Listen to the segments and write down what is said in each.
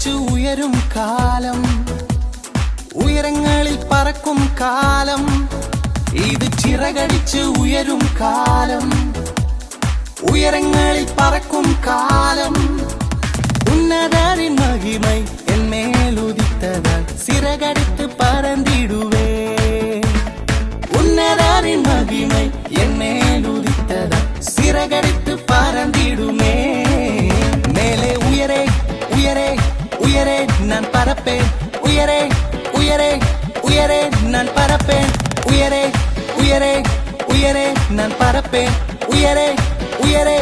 ചിറകടിച്ചു ഉയരും കാലം, ഉയരങ്ങളിൽ പറക്കും കാലം. ഇത് ചിറകടിച്ചു ഉയരും കാലം, ഉയരങ്ങളിൽ പറക്കും കാലം. ഉന്നതരിൻ മഹിமை എന്മേലുദിത്തதால் சிறகடித்து பறந்திடுவே. உன்னதரின் மகிமை എന്മേലുദിத்ததால் சிறகடித்து பறந்திடுமே. மேலே உயரே உயரே உயரே நான் பறப்பேன், உயரே உயரே உயரே நான் பறப்பேன், உயரே உயரே உயரே நான் பறப்பேன், உயரே உயரே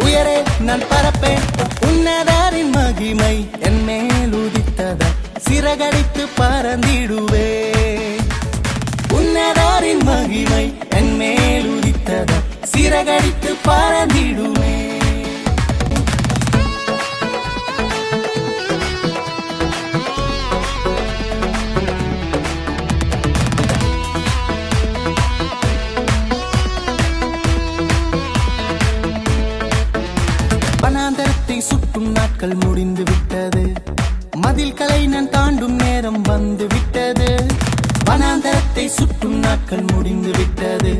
உயரே நான் பறப்பேன். உன்னதரின் மகிமை എന്മേലുദിத்ததால் சிறகடித்து பறந்திடுவே. உன்னதரின் மகிமை എന്മേലുദിத்ததால் சிறகடித்து பறந்திடுவே. வனாந்தரத்தை சுற்றும் நாட்கள் முடிந்து விட்டது, மதில்களை நான் தாண்டும் நேரம் வந்து விட்டது. வனாந்தரத்தை சுற்றும் நாட்கள் முடிந்து விட்டது,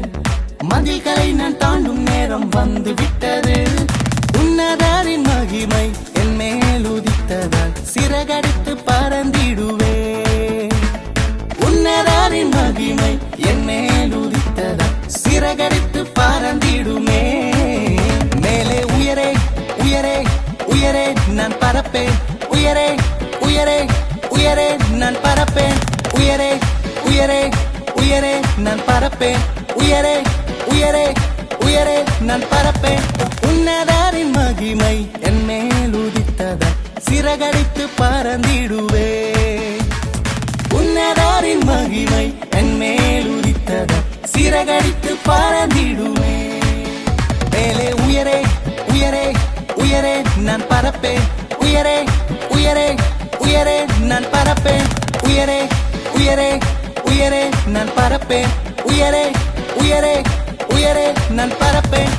மதில்களை நான் தாண்டும் நேரம் வந்து விட்டது. உன்னதரின் மகிமை എന്മேலுദിத்ததால் சிறகடித்து பறந்திடுவே. உன்னதரின் மகிமை എന്മேலுദിத்ததால் சிறகடித்து பறந்திடுமே. மேலே உயரே உயரே உயரே நான் பறப்பேன், உயரே உயரே உயரே நான் பறப்பேன், உயரே உயரே உயரே நான் பறப்பேன், உயரே உயரே உயரே நான் பறப்பேன். உன்னதரின் மகிமை എന്മേலுദിத்ததால் சிறகடித்து பறந்திடுவே. உன்னதரின் மகிமை എന്മേலுദിத்ததால் சிறகடித்து பறந்திடுவே. மேலே உயரே உயரே உயரே நான் பறப்பேன், உயரே உயரே உயரே நான் பறப்பேன், உயரே உயரே உயரே நான் பறப்பேன், உயரே உயரே உயரே நான் பறப்பேன்.